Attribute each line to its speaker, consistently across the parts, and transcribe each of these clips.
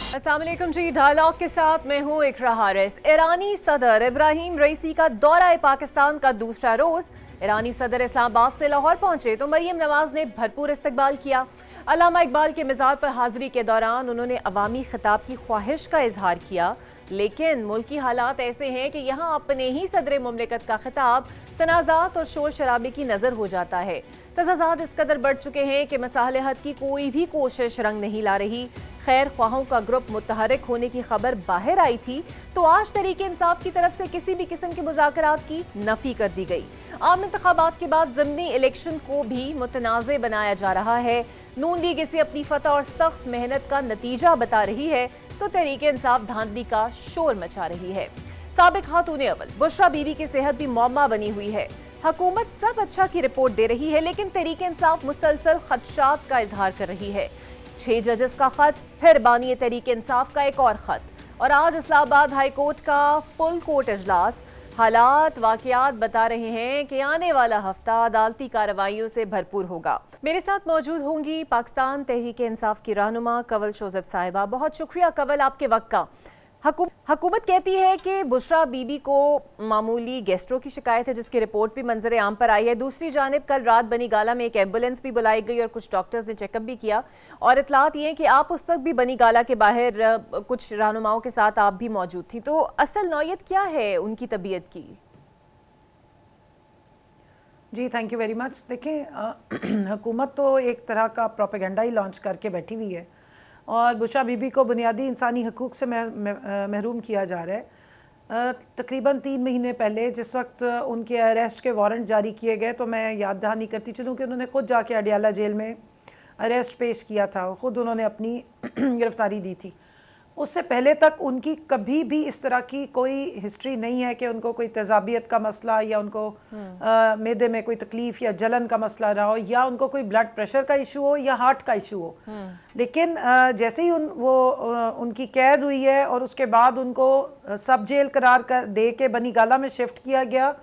Speaker 1: अस्सलाम वालेकुम जी, डायलॉग के साथ मैं हूँ इकरा हारिस। ईरानी सदर इब्राहिम रईसी का दौरा पाकिस्तान का दूसरा रोज। ईरानी सदर इस्लामाबाद से लाहौर पहुंचे तो मरियम नवाज ने भरपूर इस्तकबाल किया। अल्लामा इकबाल के मज़ार पर हाजिरी के दौरान उन्होंने अवामी खिताब की ख्वाहिश का इजहार किया, लेकिन मुल्की हालात ऐसे हैं कि यहाँ अपने ही सदर मुमलिकत का खिताब तनाज़ात और शोर शराबे की नज़र हो जाता है। तज़ाज़ात इस कदर बढ़ चुके हैं कि मसालहत की कोई भी कोशिश रंग नहीं ला रही। खैर ख्वाहों का ग्रुप मुतहरक होने की खबर बाहर आई थी तो आज तहरीक इंसाफ की तरफ से किसी भी किस्म के मुज़ाकरात की नफी कर दी गई। आम इंतखाबात के बाद ज़िमनी इलेक्शन को भी मुतनाज़ बनाया जा रहा है। नून लीग इसे अपनी फतह और सख्त मेहनत का नतीजा बता रही है तो तहरीक इंसाफ धांधली का शोर मचा रही है। साबिक खातून अव्वल बुशरा बीबी की सेहत भी मौमा बनी हुई है। हुकूमत सब अच्छा की रिपोर्ट दे रही है, लेकिन तहरीक इंसाफ मुसलसल खदशात का इजहार कर रही है। 6 जजेस का खत, फिर बानी तहरीक इंसाफ का एक और खत, और आज इस्लामाबाद हाई कोर्ट का फुल कोर्ट इजलास। हालात वाकयात बता रहे हैं कि आने वाला हफ्ता अदालती कार्रवाइयों से भरपूर होगा। मेरे साथ मौजूद होंगी पाकिस्तान तहरीक इंसाफ की रहनुमा कंवल शोज़ेब साहिबा। बहुत शुक्रिया कंवल आपके वक्त का। हुकूमत कहती है कि बुशरा बीबी को मामूली गैस्ट्रो की शिकायत है, जिसकी रिपोर्ट भी मंजर आम पर आई है। दूसरी जानिब कल रात बनी गाला में एक एम्बुलेंस भी बुलाई गई और कुछ डॉक्टर्स ने चेकअप भी किया, और इतलात ये है कि आप उस वक्त भी बनी गाला के बाहर कुछ रहनुमाओं के साथ आप भी मौजूद थी। तो असल नौयत क्या है उनकी तबीयत की?
Speaker 2: जी थैंक यू वेरी मच। देखें, हुकूमत तो एक तरह का प्रोपेगेंडा ही लॉन्च करके बैठी हुई है और बुशरा बीबी को बुनियादी इंसानी हकूक़ से महरूम किया जा रहा है। तकरीबन 3 महीने पहले जिस वक्त उनके अरेस्ट के वारंट जारी किए गए, तो मैं याद दहानी करती चलूँ कि उन्होंने ख़ुद जाके अडियाला जेल में अरेस्ट पेश किया था, ख़ुद उन्होंने अपनी गिरफ़्तारी दी थी। उससे पहले तक उनकी कभी भी इस तरह की कोई हिस्ट्री नहीं है कि उनको कोई तेज़ाबियत का मसला या उनको मैदे में कोई तकलीफ़ या जलन का मसला रहा हो, या उनको कोई ब्लड प्रेशर का इशू हो या हार्ट का इशू हो। लेकिन जैसे ही उनकी कैद हुई है और उसके बाद उनको सब जेल करार दे के बनी गाला में शिफ्ट किया गया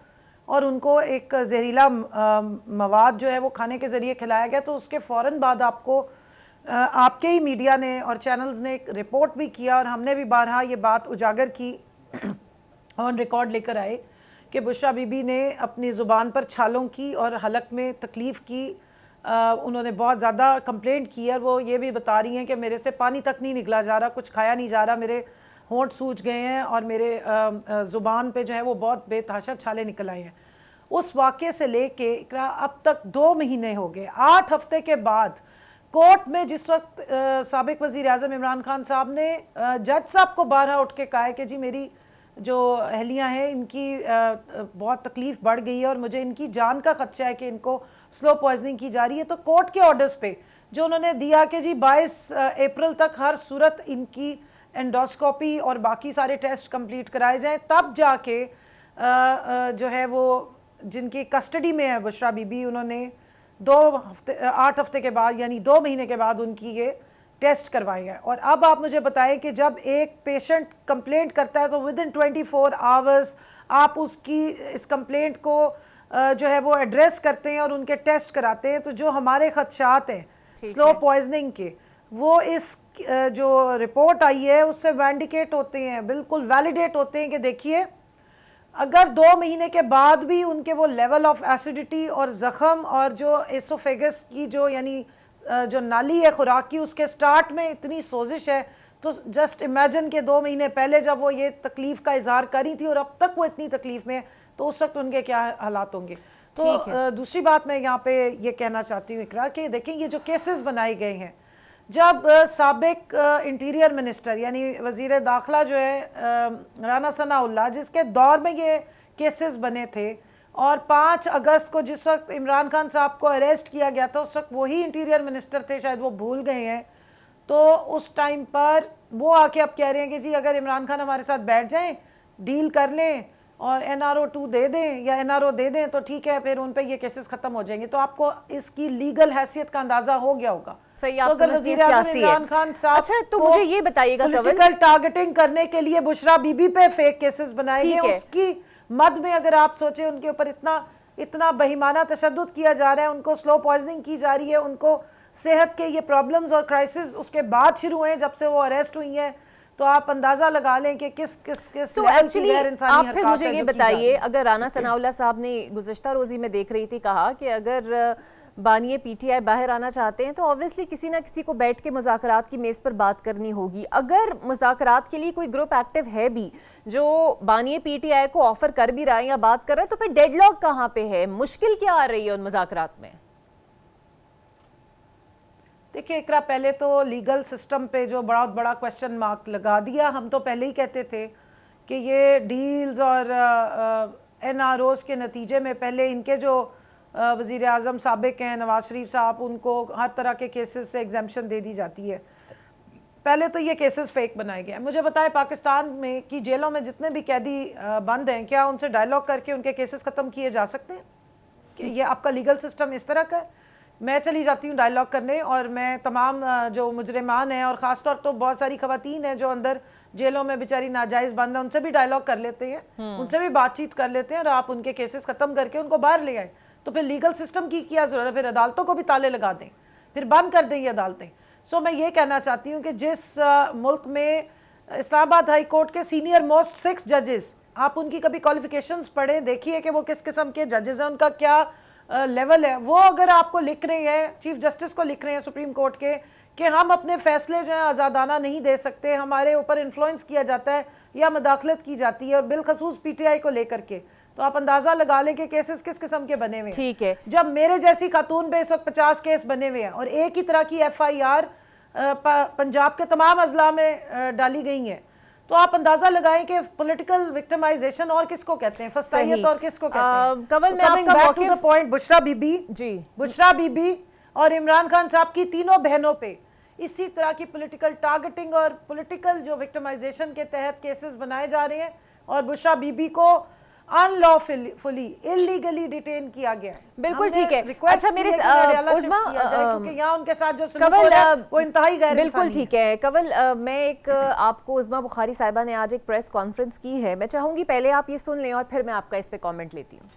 Speaker 2: और उनको एक जहरीला मवाद जो है वो खाने के ज़रिए खिलाया गया, तो उसके फ़ौरन बाद आपको आपके ही मीडिया ने और चैनल्स ने एक रिपोर्ट भी किया और हमने भी बारहा ये बात उजागर की ऑन रिकॉर्ड लेकर आए कि बुशरा बीबी ने अपनी ज़ुबान पर छालों की और हलक में तकलीफ़ की। उन्होंने बहुत ज़्यादा कंप्लेंट की और वो ये भी बता रही हैं कि मेरे से पानी तक नहीं निकला जा रहा, कुछ खाया नहीं जा रहा, मेरे होंठ सूज गए हैं और मेरे ज़ुबान पे जो है वो बहुत बेतहाशा छाले निकल आए हैं। उस वाक़े से लेके इकरा अब तक 2 महीने हो गए। 8 हफ्ते के बाद कोर्ट में जिस वक्त साबिक वज़ीर आज़म इमरान खान साहब ने जज साहब को बारहा उठ के कहा है कि जी मेरी जो अहलियाँ हैं इनकी बहुत तकलीफ़ बढ़ गई है और मुझे इनकी जान का खदशा है कि इनको स्लो पॉइजनिंग की जा रही है, तो कोर्ट के ऑर्डर्स पे जो उन्होंने दिया कि जी 22 अप्रैल तक हर सूरत इनकी एंडोस्कोपी और बाकी सारे टेस्ट कंप्लीट कराए जाएँ, तब जाके जो है वो जिनकी कस्टडी में है बुशरा बीबी, उन्होंने 8 हफ्ते के बाद यानी 2 महीने के बाद उनकी ये टेस्ट करवाए गए। और अब आप मुझे बताएं कि जब एक पेशेंट कंप्लेंट करता है तो विद इन 24 आवर्स आप उसकी इस कंप्लेंट को जो है वो एड्रेस करते हैं और उनके टेस्ट कराते हैं, तो जो हमारे खदशात हैं स्लो पॉइजनिंग के, वो इस जो रिपोर्ट आई है उससे वैंडिकेट होते हैं, बिल्कुल वैलिडेट होते हैं कि देखिए अगर 2 महीने के बाद भी उनके वो लेवल ऑफ एसिडिटी और ज़ख़म और जो एसोफेगस की जो यानी जो नाली है खुराक की, उसके स्टार्ट में इतनी सोजिश है, तो जस्ट इमेजिन के 2 महीने पहले जब वो ये तकलीफ़ का इजहार करी थी और अब तक वो इतनी तकलीफ़ में, तो उस वक्त उनके क्या हालात होंगे। तो दूसरी बात मैं यहाँ पे ये कहना चाहती हूँ इकरा कि देखें ये जो केसेस बनाए गए हैं, जब साबिक इंटीरियर मिनिस्टर यानी वज़ीर दाखिला जो है राना सनाउल्लाह, जिसके दौर में ये केसेस बने थे, और 5 अगस्त को जिस वक्त इमरान खान साहब को अरेस्ट किया गया था उस वक्त वही इंटीरियर मिनिस्टर थे, शायद वो भूल गए हैं, तो उस टाइम पर वो आके अब कह रहे हैं कि जी अगर इमरान खान हमारे साथ बैठ जाएं, डील कर लें और NRO 2 दे दें या NRO दे दें तो ठीक है, फिर उन पे ये केसेस खत्म हो जाएंगे। तो आपको इसकी लीगल हैसियत का अंदाजा हो गया होगा।
Speaker 1: सही,
Speaker 2: तो अगर वज़ीर आज़म इमरान खान साहब,
Speaker 1: अच्छा तो मुझे ये बताइएगा,
Speaker 2: पॉलिटिकल टारगेटिंग करने के लिए बुशरा बीबी पे फेक केसेस बनाए गए, उसकी मद में अगर आप सोचें उनके ऊपर इतना बहिमाना तशद्दुद किया जा रहा है, उनको स्लो पॉइजनिंग की जा रही है, उनको सेहत के ये प्रॉब्लम्स और क्राइसिस उसके बाद शुरू हुए जब से वो अरेस्ट हुई हैं, तो आप अंदाजा लगा लें कि किस किस किस
Speaker 1: तो
Speaker 2: लेवल की
Speaker 1: एक्चुअली
Speaker 2: गैर इंसानी
Speaker 1: आप फिर
Speaker 2: हरकत
Speaker 1: मुझे
Speaker 2: है
Speaker 1: ये
Speaker 2: जो की जा रही
Speaker 1: बताइए,
Speaker 2: है।
Speaker 1: अगर राना सनाउल्लाह साहब ने गुज़श्ता रोज़ी में देख रही थी कहा कि अगर बानिए पीटीआई बाहर आना चाहते हैं तो ऑब्वियसली किसी ना किसी को बैठ के मुज़ाकरात की मेज़ पर बात करनी होगी। अगर मुज़ाकरात के लिए कोई ग्रुप एक्टिव है भी जो बानिए पीटीआई को ऑफर कर भी रहा है या बात कर रहा है, तो फिर डेडलॉक कहाँ पे है, मुश्किल क्या आ रही है उन मुज़ाकरात में?
Speaker 2: देखिए इकरा, पहले तो लीगल सिस्टम पे जो बहुत बड़ा क्वेश्चन मार्क लगा दिया। हम तो पहले ही कहते थे कि ये डील्स और एनआरओज के नतीजे में पहले इनके जो वज़ीर आज़म साबिक हैं नवाज शरीफ साहब, उनको हर तरह के केसेस से एग्जाम्पशन दे दी जाती है। पहले तो ये केसेस फेक बनाए गए हैं। मुझे बताएं पाकिस्तान में की जेलों में जितने भी कैदी बंद हैं, क्या उनसे डायलॉग करके उनके केसेस ख़त्म किए जा सकते हैं? कि ये आपका लीगल सिस्टम इस तरह का है? मैं चली जाती हूँ डायलॉग करने और मैं तमाम जो मुजरिमान हैं और ख़ासतौर तो बहुत सारी ख़वातीन हैं जो अंदर जेलों में बेचारी नाजायज़ बंद है, उनसे भी डायलॉग कर लेते हैं, उनसे भी बातचीत कर लेते हैं और आप उनके केसेस ख़त्म करके उनको बाहर ले आए। तो फिर लीगल सिस्टम की क्या ज़रूरत है? फिर अदालतों को भी ताले लगा दें, फिर बंद कर दें ये अदालतें। सो मैं ये कहना चाहती हूँ कि जिस मुल्क में इस्लामाबाद हाई कोर्ट के सीनियर मोस्ट 6 जजेस, आप उनकी कभी क्वालिफिकेशंस पढ़ें, देखिए कि वो किस किस्म के जजेस हैं, उनका क्या लेवल है। वो अगर आपको लिख रहे हैं, चीफ जस्टिस को लिख रहे हैं सुप्रीम कोर्ट के कि हम अपने फैसले जो हैं आज़ादाना नहीं दे सकते, हमारे ऊपर इन्फ्लुएंस किया जाता है या मदाखलत की जाती है, और बिलखसूस पीटीआई को लेकर के, तो आप अंदाजा लगा लें कि केसेस किस किस्म के बने हुए हैं।
Speaker 1: ठीक है,
Speaker 2: जब मेरे जैसी खातून पे इस वक्त 50 केस बने हुए हैं और एक ही तरह की एफआईआर पंजाब के तमाम अजला में डाली गई हैं, तो आप अंदाजा लगाएं कि पॉलिटिकल विक्टिमाइजेशन और किसको कहते हैं, फसाइयत और किसको कहते हैं।
Speaker 1: कंवल में आपका
Speaker 2: back to the point, Bushra Bibi
Speaker 1: ji,
Speaker 2: Bushra Bibi और इमरान खान साहब की तीनों बहनों पे इसी तरह की पॉलिटिकल टारगेटिंग और पॉलिटिकल जो विक्टिमाइजेशन के तहत केसेस बनाए जा रहे हैं, और बुशरा बीबी को अनलॉफुली इलीगली डिटेन किया गया है।
Speaker 1: बिल्कुल ठीक है।
Speaker 2: अच्छा मेरे उस्मा, क्योंकि यहाँ उनके साथ जो सलूक हो रहा है वो इंतहाई गैर
Speaker 1: बिल्कुल ठीक है। कंवल, मैं एक आपको उस्मा बुखारी साहिबा ने आज एक प्रेस कॉन्फ्रेंस की है, मैं चाहूंगी पहले आप ये सुन लें और फिर मैं आपका इस पे कमेंट लेती हूँ।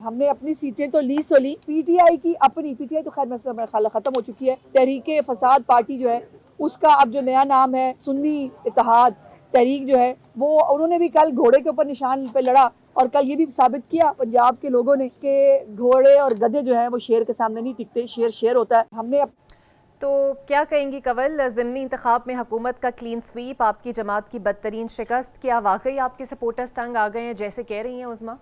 Speaker 3: हमने अपनी सीटें तो ली सो ली, पीटीआई की अपनी, पीटीआई तो खैर मेरा ख्याल खत्म हो चुकी है, तहरीके फसाद पार्टी जो है उसका अब जो नया नाम है सुन्नी इत्तेहाद तहरीक जो है, वो उन्होंने भी कल घोड़े के ऊपर निशान पे लड़ा और कल ये भी साबित किया पंजाब के लोगों ने कि घोड़े और गधे जो है वो शेर के सामने नहीं टिकते, शेर शेर होता है। हमने
Speaker 1: तो क्या कहेंगी कंवल, ज़िमनी इंतखाब में हुकूमत का क्लीन स्वीप, आपकी जमात की बदतरीन शिकस्त, क्या वाकई आपके सपोर्टर्स तंग आ गए हैं जैसे कह रही हैं उस्मा?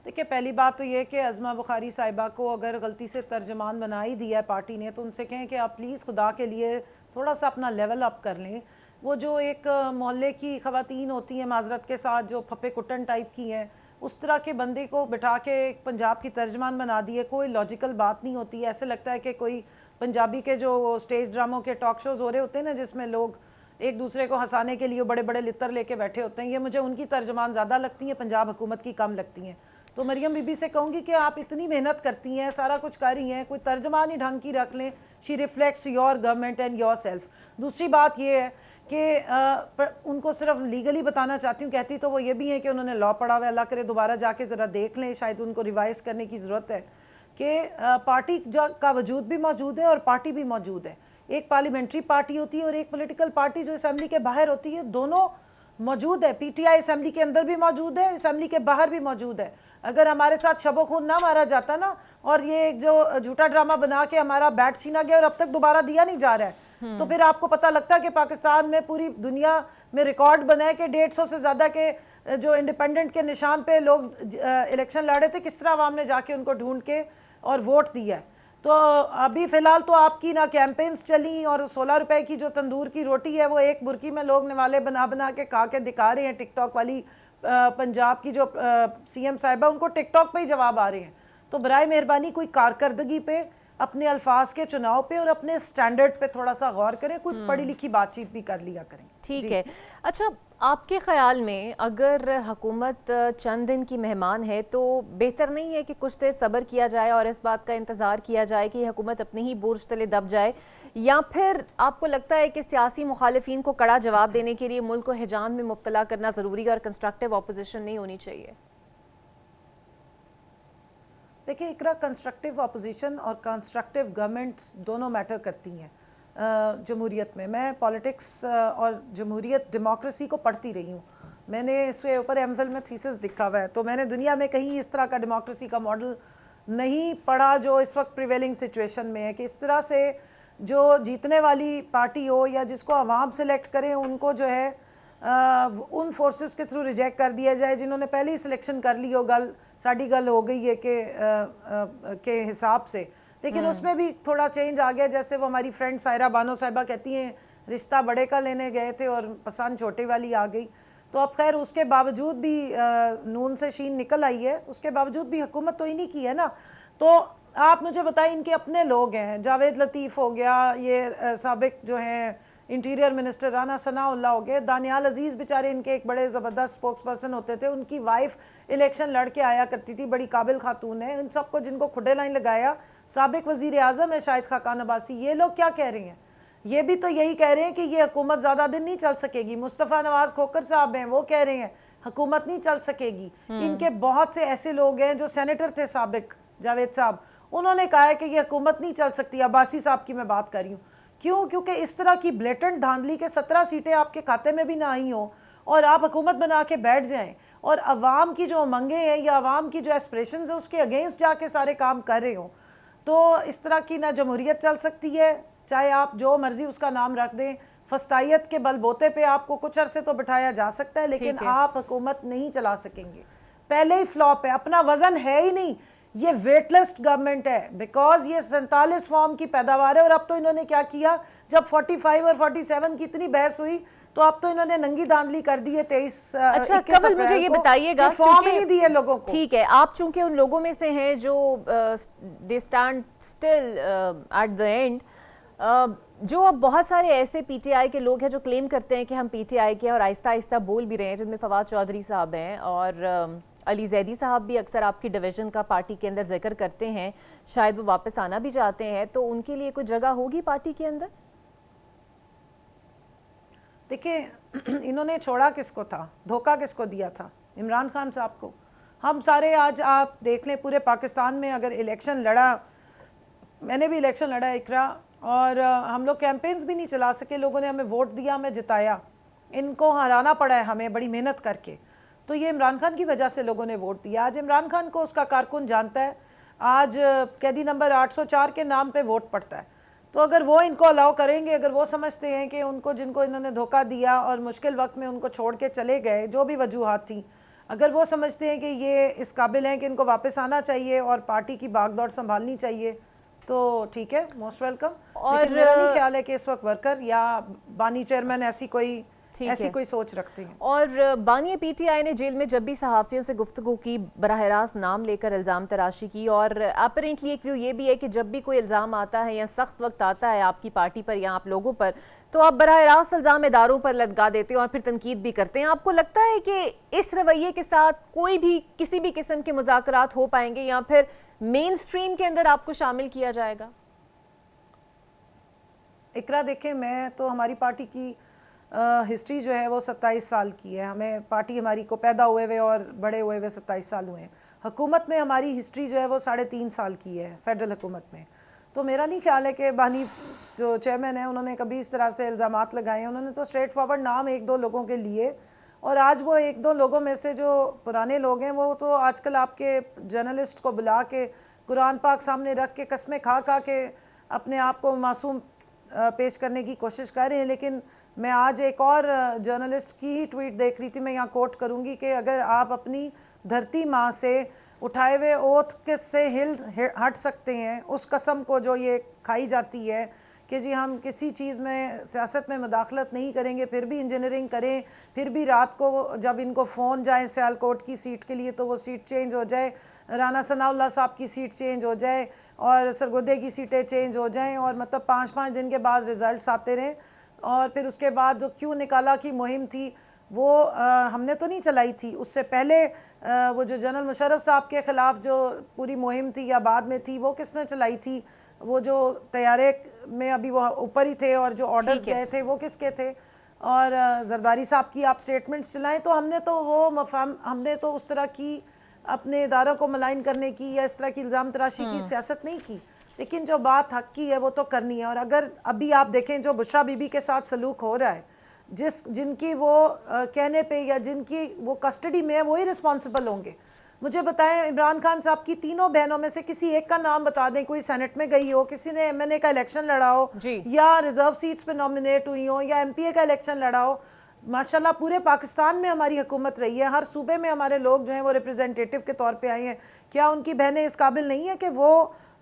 Speaker 2: देखिए पहली बात तो ये कि अज़मा बुखारी साहिबा को अगर गलती से तर्जमान बना ही दिया है पार्टी ने, तो उनसे कहें कि आप प्लीज़ खुदा के लिए थोड़ा सा अपना लेवल अप कर लें। वो जो एक मोहल्ले की ख़वातीन होती हैं माजरत के साथ, जो फप्पे कुटन टाइप की हैं, उस तरह के बंदे को बिठा के पंजाब की तर्जमान बना दिए, कोई लॉजिकल बात नहीं होती है। ऐसे लगता है कि कोई पंजाबी के जो स्टेज ड्रामों के टॉक शोज़ हो रहे होते हैं ना, जिसमें लोग एक दूसरे को हंसाने के लिए बड़े बड़े लित्तर लेके बैठे होते हैं, ये मुझे उनकी तर्जमान ज़्यादा लगती हैं, पंजाब हुकूमत की कम लगती हैं। तो मरियम बीबी से कहूँगी कि आप इतनी मेहनत करती हैं, सारा कुछ कर रही हैं, कोई तर्जमान ही ढंग की रख लें। She reflects your government and your self. दूसरी बात ये है कि उनको सिर्फ लीगली बताना चाहती हूँ, कहती तो वो ये भी है कि उन्होंने लॉ पढ़ा हुआ है, अल्लाह करे दोबारा जाके ज़रा देख लें, शायद उनको रिवाइज़ करने की ज़रूरत है कि पार्टी का वजूद भी मौजूद है और पार्टी भी मौजूद है। एक पार्लियामेंट्री पार्टी होती है और एक पॉलिटिकल पार्टी जो असेंबली के बाहर होती है, दोनों मौजूद है। पीटीआई असेंबली के अंदर भी मौजूद है, असेंबली के बाहर भी मौजूद है। अगर हमारे साथ शबो खून ना मारा जाता ना, और ये एक जो झूठा ड्रामा बना के हमारा बैट छीना गया और अब तक दोबारा दिया नहीं जा रहा है, तो फिर आपको पता लगता है कि पाकिस्तान में पूरी दुनिया में रिकॉर्ड बना है कि 150 से ज़्यादा के जो इंडिपेंडेंट के निशान पे लोग इलेक्शन लड़े थे, किस तरह आवाम ने जाके उनको ढूंढ के और वोट दिया है। तो अभी फ़िलहाल तो आपकी ना कैंपेन्स चली, और 16 रुपए की जो तंदूर की रोटी है वो एक बुर्की में लोग निवाले बना बना के खा के दिखा रहे हैं। टिकटॉक वाली पंजाब की जो सीएम साहिबा, उनको टिकटॉक पे ही जवाब आ रहे हैं। तो बराए मेहरबानी कोई कारकर्दगी पे, अपने अल्फाज के चुनाव पे और अपने स्टैंडर्ड पे थोड़ा सा गौर करें, कोई पढ़ी लिखी बातचीत भी कर लिया करें।
Speaker 1: ठीक है। अच्छा, आपके ख्याल में अगर हुकूमत चंद दिन की मेहमान है तो बेहतर नहीं है कि कुछ देर सब्र किया जाए और इस बात का इंतज़ार किया जाए कि हुकूमत अपने ही बोझ तले दब जाए, या फिर आपको लगता है कि सियासी मुखालिफिन को कड़ा जवाब देने के लिए मुल्क को हिजान में मुब्तला करना ज़रूरी और कंस्ट्रक्टिव अपोजिशन नहीं होनी चाहिए?
Speaker 2: देखिए इकरा, कंस्ट्रक्टिव अपोजिशन और कंस्ट्रक्टिव गवर्नमेंट्स दोनों मैटर करती हैं जमहूरियत में। मैं पॉलिटिक्स और जमहूरियत डेमोक्रेसी को पढ़ती रही हूँ, मैंने इसके ऊपर एमफिल में थीसिस लिखा हुआ है, तो मैंने दुनिया में कहीं इस तरह का डेमोक्रेसी का मॉडल नहीं पढ़ा जो इस वक्त प्रिवेलिंग सिचुएशन में है, कि इस तरह से जो जीतने वाली पार्टी हो या जिसको अवाम सेलेक्ट करें उनको जो है उन फोर्सेस के थ्रू रिजेक्ट कर दिया जाए जिन्होंने पहले ही सिलेक्शन कर ली हो। साड़ी गल हो गई है के हिसाब से, लेकिन उसमें भी थोड़ा चेंज आ गया। जैसे वो हमारी फ्रेंड सायरा बानो साहिबा कहती हैं, रिश्ता बड़े का लेने गए थे और पसंद छोटे वाली आ गई। तो अब खैर उसके बावजूद भी नून से शीन निकल आई है, उसके बावजूद भी हुकूमत तो इन्हीं की है ना। तो आप मुझे बताएं, इनके अपने लोग हैं, जावेद लतीफ़ हो गया, ये साबिक जो हैं इंटीरियर मिनिस्टर राना सनाउल्लाह हो गए, दानियाल अजीज़ बेचारे इनके एक बड़े ज़बरदस्त स्पोक्स पर्सन होते थे, उनकी वाइफ इलेक्शन लड़ के आया करती थी, बड़ी काबिल खातून है। इन सबको जिनको खुडे लाइन लगाया साबिक वज़ीर आज़म है शाहिद खाकान अब्बासी, ये लोग क्या कह रहे हैं? ये भी तो यही कह रहे हैं कि ये हुकूमत ज़्यादा दिन नहीं चल सकेगी। मुस्तफ़ा नवाज़ खोकर साहब हैं, वो कह रहे हैं हुकूमत नहीं चल सकेगी। इनके बहुत से ऐसे लोग हैं जो सेनेटर थे साबिक, जावेद साहब, उन्होंने कहा है कि ये हुकूमत नहीं चल सकती। अब्बासी साहब की मैं बात कर रही हूँ। क्यों? क्योंकि इस तरह की ब्लेटेंट धांधली के 17 सीटें आपके खाते में भी ना आई हो और आप हुकूमत बना के बैठ जाएं और अवाम की जो उमंगें हैं या अवाम की जो एस्पिरेशंस है उसके अगेंस्ट जाके सारे काम कर रहे हो, तो इस तरह की ना जमहूरियत चल सकती है, चाहे आप जो मर्जी उसका नाम रख दें। फस्तायत के बलबोते पे आपको कुछ अरसे तो बिठाया जा सकता है, लेकिन आप हुकूमत नहीं चला सकेंगे। पहले ही फ्लॉप है, अपना वजन है ही नहीं, ये वेटलेस गवर्नमेंट है, बिकॉज ये 47 फॉर्म की पैदावार है। और अब तो इन्होंने क्या किया, जब 45 और 47 की इतनी बहस हुई तो अब तो इन्होंने नंगी धांधली कर दी है 23
Speaker 1: अच्छा कमल, मुझे ये बताइएगा,
Speaker 2: फॉर्म ही नहीं दिए लोगों को।
Speaker 1: ठीक है, आप चूंकि उन लोगों में से हैं जो they stand still at the end, जो अब बहुत सारे ऐसे पीटीआई के लोग हैं जो क्लेम करते हैं कि हम पीटीआई के, और आहिस्ता आहिस्ता बोल भी रहे हैं, जिनमें फवाद चौधरी साहब हैं और अली जैदी साहब भी अक्सर आपकी डिवीजन का पार्टी के अंदर जिक्र करते हैं, शायद वो वापस आना भी चाहते हैं, तो उनके लिए कोई जगह होगी पार्टी के अंदर?
Speaker 2: देखिए इन्होंने छोड़ा किसको था, धोखा किसको दिया था? इमरान खान साहब को। हम सारे आज आप देख लें पूरे पाकिस्तान में अगर इलेक्शन लड़ा, मैंने भी इलेक्शन लड़ा इकरा, और हम लोग कैंपेन्स भी नहीं चला सके, लोगों ने हमें वोट दिया, हमें जिताया, इनको हराना पड़ा है हमें बड़ी मेहनत करके। तो ये इमरान खान की वजह से लोगों ने वोट दिया। आज इमरान खान को उसका कारकुन जानता है, आज कैदी नंबर 804 के नाम पे वोट पड़ता है। तो अगर वो इनको अलाउ करेंगे, अगर वो समझते हैं कि उनको, जिनको इन्होंने धोखा दिया और मुश्किल वक्त में उनको छोड़ के चले गए, जो भी वजूहात थी, अगर वो समझते हैं कि ये इस काबिल हैं कि इनको वापस आना चाहिए और पार्टी की भागदौड़ संभालनी चाहिए, तो ठीक है, मोस्ट वेलकम। और मेरा नहीं ख्याल है कि इस वक्त वर्कर या बानी चेयरमैन ऐसी कोई सोच रखते हैं।
Speaker 1: और बानी पीटीआई ने जेल में जब भी सहाफ़ियों से गुफ्तगू की, बराह रास्त नाम लेकर इल्ज़ाम तराशी की, और अपरेंटली एक व्यू ये भी है कि जब भी कोई इल्ज़ाम आता है या सख्त वक्त आता है आपकी पार्टी पर या आप लोगों पर, तो आप बराह रास्त इल्ज़ाम इदारों पर लगा देते हैं और फिर तनकीद भी करते हैं। आपको लगता है कि इस रवैये के साथ कोई भी किसी भी किस्म के मुज़ाकरात हो पाएंगे या फिर मेन स्ट्रीम के अंदर आपको शामिल किया जाएगा?
Speaker 2: इकरा देखें, मैं तो हमारी पार्टी की हिस्ट्री जो है वो 27 साल की है। हमें पार्टी हमारी को पैदा हुए हुए और बड़े हुए हुए 27 साल हुए हैं। हुकूमत में हमारी हिस्ट्री जो है वो 3.5 साल की है फेडरल हुकूमत में। तो मेरा नहीं ख्याल है कि बानी जो चेयरमैन है उन्होंने कभी इस तरह से इल्ज़ामात लगाए हैं। उन्होंने तो स्ट्रेट फॉरवर्ड नाम 1-2 लोगों के लिए, और आज वो 1-2 लोगों में से जो पुराने लोग हैं वो तो आजकल आपके जर्नलिस्ट को बुला के कुरान पाक सामने रख के कस्में खा के अपने आप को मासूम पेश करने की कोशिश कर रहे हैं। लेकिन मैं आज एक और जर्नलिस्ट की ही ट्वीट देख रही थी, मैं यहाँ कोट करूँगी कि अगर आप अपनी धरती माँ से उठाए हुए ओथ के से हट सकते हैं, उस कसम को जो ये खाई जाती है कि जी हम किसी चीज़ में सियासत में मुदाखलत नहीं करेंगे, फिर भी इंजीनियरिंग करें, फिर भी रात को जब इनको फ़ोन जाए सियालकोट की सीट के लिए तो वो सीट चेंज हो जाए, राना सनाउल्लाह साहब की सीट चेंज हो जाए और सरगोदे की सीटें चेंज हो जाएं, और मतलब 5-5 दिन के बाद रिज़ल्ट्स आते रहें, और फिर उसके बाद जो क्यों निकाला की मुहिम थी वो हमने तो नहीं चलाई थी। उससे पहले वो जो जनरल मुशर्रफ साहब के ख़िलाफ़ जो पूरी मुहिम थी या बाद में थी, वो किसने चलाई थी? वो जो तैयारे में अभी वो ऊपर ही थे और जो ऑर्डर्स गए थे वो किसके थे? और जरदारी साहब की आप स्टेटमेंट्स चलाएं, तो हमने तो उस तरह की अपने इदारों को मलाइन करने की या इस तरह की इल्ज़ाम तराशी की सियासत नहीं की, लेकिन जो बात हक की है वो तो करनी है। और अगर अभी आप देखें जो बुशरा बीबी के साथ सलूक हो रहा है, जिनकी वो कहने पे या जिनकी वो कस्टडी में है वही रिस्पॉन्सिबल होंगे। मुझे बताएं, इमरान खान साहब की तीनों बहनों में से किसी एक का नाम बता दें, कोई सेनेट में गई हो, किसी ने एमएनए का इलेक्शन लड़ा हो, या रिजर्व सीट्स पे नॉमिनेट हुई हो, या एमपीए का इलेक्शन लड़ा हो। माशाल्लाह पूरे पाकिस्तान में हमारी हुकूमत रही है, हर सूबे में हमारे लोग जो हैं वो रिप्रेजेंटेटिव के तौर पे आए हैं। क्या उनकी बहनें इस काबिल नहीं है कि वो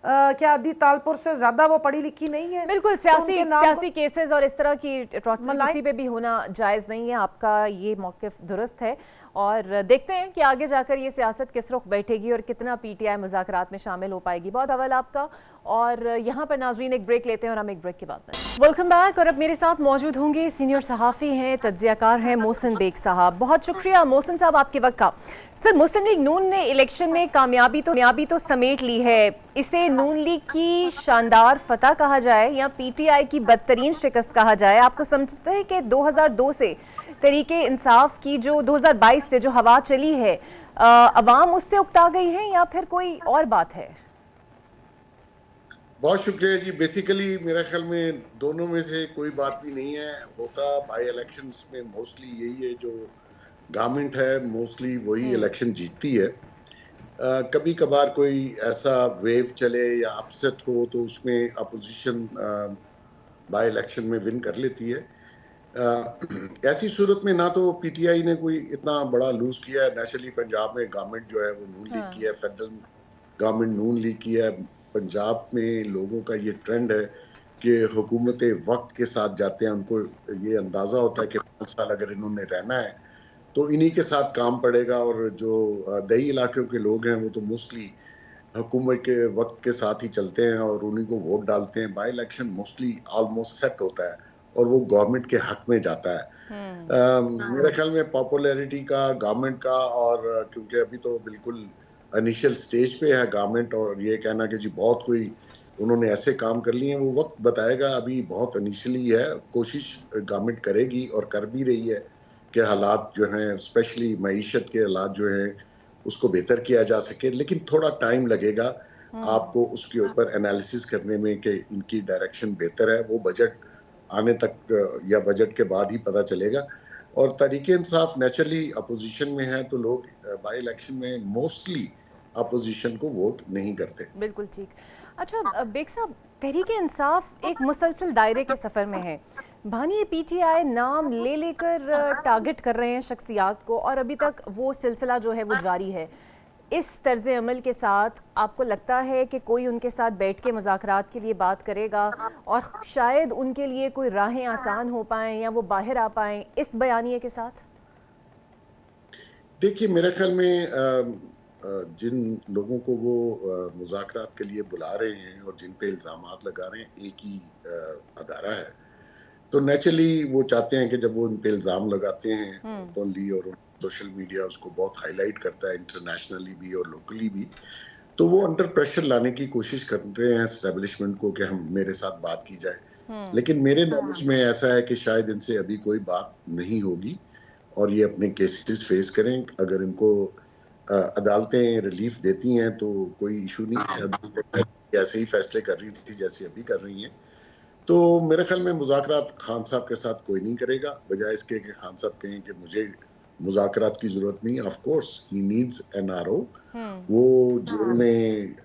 Speaker 2: क्या अदी तालपुर से ज्यादा वो पढ़ी लिखी नहीं है?
Speaker 1: बिल्कुल, सियासी केसेस और इस तरह की किसी पे भी होना जायज़ नहीं है। आपका ये मौक़िफ़ दुरुस्त है और देखते हैं कि आगे जाकर ये सियासत किस रुख बैठेगी और कितना पीटीआई मुज़ाकरात में शामिल हो पाएगी। बहुत अव्वल आपका। और यहाँ पर नाज़रीन एक ब्रेक लेते हैं और हम एक ब्रेक के बाद में वेलकम बैक। और अब मेरे साथ मौजूद होंगे सीनियर सहाफ़ी हैं, तज्ज़ियाकार हैं मोहसिन बेग साहब। बहुत शुक्रिया मोहसिन साहब आपके वक्त का। सर, मुस्लिम लीग नून ने इलेक्शन में कामयाबी तो समेट ली है। इसे नून लीग की शानदार फतह कहा जाए या पीटीआई की बदतरीन शिकस्त कहा जाए? आपको समझते हैं कि 2002 से तरीके इंसाफ की जो 2022 से जो हवा चली है, अवाम उससे उकता गई है या फिर कोई और बात है?
Speaker 4: बहुत शुक्रिया जी। बेसिकली मेरा ख्याल में दोनों में से कोई बात भी नहीं है। होता बाई इलेक्शंस में मोस्टली यही है, जो गवर्नमेंट है मोस्टली वही इलेक्शन जीतती है। कभी कभार कोई ऐसा वेव चले या अपसेट हो तो उसमें अपोजिशन बाई इलेक्शन में विन कर लेती है। ऐसी सूरत में ना तो पीटीआई ने कोई इतना बड़ा लूज किया है। नेशनली पंजाब में गवर्नमेंट जो है वो नून लीग की है, फेडरल गवर्नमेंट नून लीग की है। पंजाब में लोगों का ये ट्रेंड है कि हुकूमतें वक्त के साथ जाते हैं, उनको ये अंदाज़ा होता है कि 5 साल अगर इन्होंने रहना है तो इन्हीं के साथ काम पड़ेगा। और जो दही इलाकों के लोग हैं वो तो मोस्टली हुकूमत के वक्त के साथ ही चलते हैं और उन्हीं को वोट डालते हैं। By election mostly almost set होता है और वो गवर्नमेंट के हक में जाता है। मेरे ख्याल में पॉपुलैरिटी का गवर्नमेंट का, और क्योंकि अभी तो बिल्कुल इनिशियल स्टेज पे है गवर्नमेंट, और ये कहना कि जी बहुत कोई उन्होंने ऐसे काम कर लिए हैं, वो वक्त बताएगा। अभी बहुत इनिशियली है, कोशिश गवर्नमेंट करेगी और कर भी रही है कि हालात जो हैं, स्पेशली मईशत के हालात जो हैं, उसको बेहतर किया जा सके। लेकिन थोड़ा टाइम लगेगा आपको उसके ऊपर एनालिसिस करने में कि इनकी डायरेक्शन बेहतर है। वो बजट आने तक या बजट के बाद ही पता चलेगा। और तरीके इंसाफ नेचुरली अपोजिशन में है तो लोग बाई इलेक्शन में मोस्टली अपोजिशन को वोट नहीं करते।
Speaker 1: बिल्कुल ठीक। अच्छा बेग साहब, तहरीके इंसाफ एक मुसलसल दायरे के सफ़र में है। भानी पीटीआई नाम ले लेकर टारगेट कर रहे हैं शख्सियात को और अभी तक वो सिलसिला जो है वो जारी है। इस तर्ज़ अमल के साथ आपको लगता है कि कोई उनके साथ बैठ के मुज़ाकरात के लिए बात करेगा और शायद उनके लिए कोई राहें आसान हो पाएँ या वो बाहर आ पाएँ इस बयानिए के साथ?
Speaker 4: देखिए, मेरे ख्याल में जिन लोगों को वो मुज़ाकरात के लिए बुला रहे हैं और जिन पे इल्ज़ामात लगा रहे हैं, एक ही अदारा है, तो नेचुरली वो चाहते हैं कि जब वो उन पे इल्ज़ाम लगाते हैं ओपनली और सोशल मीडिया उसको बहुत हाईलाइट करता है इंटरनेशनली भी और लोकली भी, तो वो अंडर प्रेशर लाने की कोशिश करते हैं एस्टेब्लिशमेंट को कि हम मेरे साथ बात की जाए। लेकिन मेरे नॉलेज में ऐसा है कि शायद इनसे अभी कोई बात नहीं होगी और ये अपने केसेस फेस करें। अगर इनको अदालतें रिलीफ देती हैं तो कोई इशू नहीं है। अदालतें ऐसे ही फैसले कर रही थी जैसे अभी कर रही हैं। तो मेरे ख्याल में मुज़ाकरात खान साहब के साथ कोई नहीं करेगा, बजाय इसके कि खान साहब कहें कि मुझे मुज़ाकरात की जरूरत नहीं। Of course he needs N R O. वो जेल में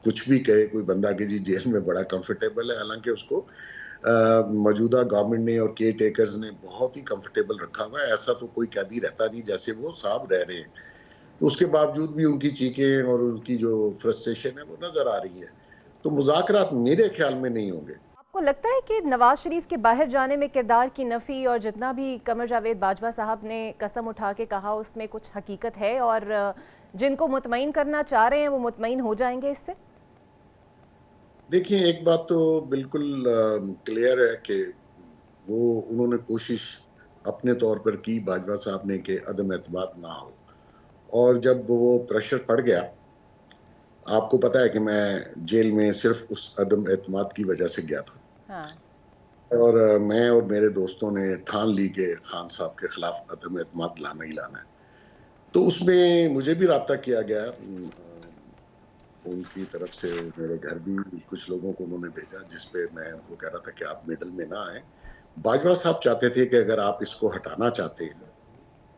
Speaker 4: कुछ भी कहे कोई बंदा कि जी जेल में बड़ा कंफर्टेबल है, हालांकि उसको मौजूदा गवर्नमेंट ने और केयर टेकर्स ने बहुत ही कंफर्टेबल रखा हुआ है। ऐसा तो कोई कैदी रहता नहीं जैसे वो साहब रह रहे हैं। तो उसके बावजूद भी उनकी चीखें और उनकी जो फ्रस्ट्रेशन है वो नजर आ रही है। तो मुज़ाकरात मेरे ख्याल में नहीं होंगे।
Speaker 1: आपको लगता है कि नवाज शरीफ के बाहर जाने में किरदार की नफ़ी और जितना भी कमर जावेद बाजवा साहब ने कसम उठा के कहा उसमें कुछ हकीकत है और जिनको मुतमईन करना चाह रहे हैं वो मुतमईन हो जाएंगे इससे?
Speaker 4: देखिए, एक बात तो बिल्कुल क्लियर है कि वो उन्होंने कोशिश अपने तौर पर की बाजवा साहब ने कि अदम एतमाद ना हो, और जब वो प्रेशर पड़ गया, आपको पता है कि मैं जेल में सिर्फ उस अदम एतमाद की वजह से गया था। हाँ। और मैं और मेरे दोस्तों ने ठान ली कि खान साहब के खिलाफ अदम एतमाद लाना ही लाना है। तो उसमें मुझे भी राब्ता किया गया, उनकी तरफ से मेरे घर भी कुछ लोगों को उन्होंने भेजा, जिसपे मैं उनको कह रहा था कि आप मिडल में ना आए। बाजवा साहब चाहते थे कि अगर आप इसको हटाना चाहते हैं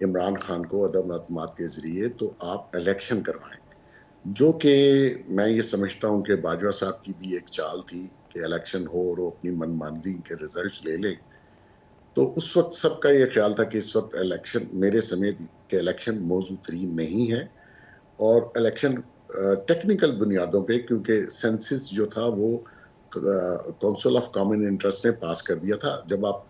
Speaker 4: इमरान खान को अदम अतमाद के जरिए, तो आप इलेक्शन करवाएं, जो कि मैं ये समझता हूं कि बाजवा साहब की भी एक चाल थी कि इलेक्शन हो और वो अपनी मनमानी के रिजल्ट ले ले। तो उस वक्त सबका ये ख्याल था कि इस वक्त इलेक्शन, मेरे समेत के इलेक्शन मौजू तरीन नहीं है, और इलेक्शन टेक्निकल बुनियादों पे, क्योंकि सेंसस जो था वो काउंसिल ऑफ कॉमन इंटरेस्ट ने पास कर दिया था। जब आप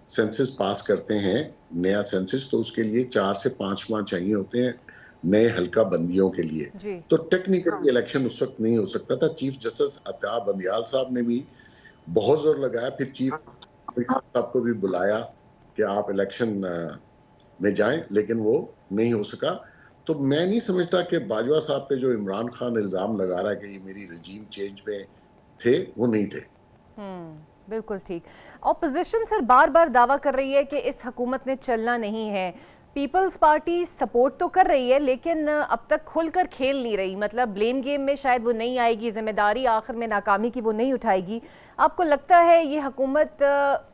Speaker 4: सेंसस पास करते हैं नया सेंसस, तो उसके लिए 4 से 5 माह चाहिए होते हैं नए हल्का बंदियों के लिए।
Speaker 1: जी।
Speaker 4: तो टेक्निकली इलेक्शन उस वक्त नहीं हो सकता था। चीफ जस्टिस अता बंदियाल साहब ने भी बहुत जोर लगाया, फिर चीफ साहब को भी बुलाया कि आप इलेक्शन में जाएं, लेकिन वो नहीं हो सका। तो मैं नहीं समझता कि बाजवा साहब पे जो इमरान खान इल्जाम लगा रहा है कि ये मेरी रजीम चेंज में थे, वो नहीं थे।
Speaker 1: बिल्कुल ठीक। ऑपोजिशन सर बार बार दावा कर रही है कि इस हुकूमत ने चलना नहीं है। पीपल्स पार्टी सपोर्ट तो कर रही है, लेकिन अब तक खुलकर खेल नहीं रही। मतलब ब्लेम गेम में शायद वो नहीं आएगी, जिम्मेदारी आखिर में नाकामी की वो नहीं उठाएगी। आपको लगता है ये हुकूमत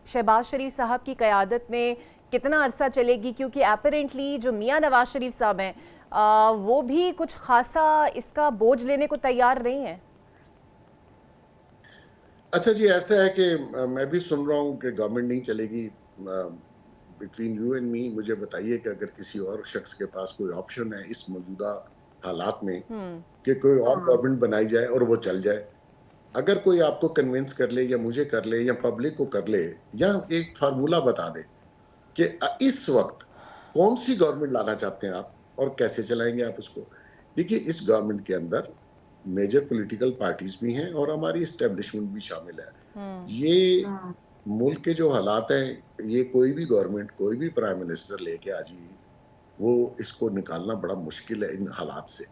Speaker 1: शहबाज शरीफ साहब की क़यादत में कितना अरसा चलेगी? क्योंकि एपरेंटली जो मियाँ नवाज शरीफ साहब हैं वो भी कुछ खासा इसका बोझ लेने को तैयार नहीं है।
Speaker 4: अच्छा जी, ऐसा है कि मैं भी सुन रहा हूँ कि गवर्नमेंट नहीं चलेगी। बिटवीन यू एंड मी, मुझे बताइए कि अगर किसी और शख्स के पास कोई ऑप्शन है इस मौजूदा हालात में कि कोई और गवर्नमेंट बनाई जाए और वो चल जाए, अगर कोई आपको कन्विंस कर ले या मुझे कर ले या पब्लिक को कर ले, या एक फार्मूला बता दे कि इस वक्त कौन सी गवर्नमेंट लाना चाहते हैं आप और कैसे चलाएंगे आप उसको। देखिए, इस गवर्नमेंट के अंदर मेजर पॉलिटिकल पार्टीज भी हैं और हमारी एस्टेब्लिशमेंट भी शामिल है। ये मुल्क के जो हालात हैं, ये कोई भी गवर्नमेंट, कोई भी प्राइम मिनिस्टर लेके आ जाए, वो इसको निकालना बड़ा मुश्किल है इन हालात से।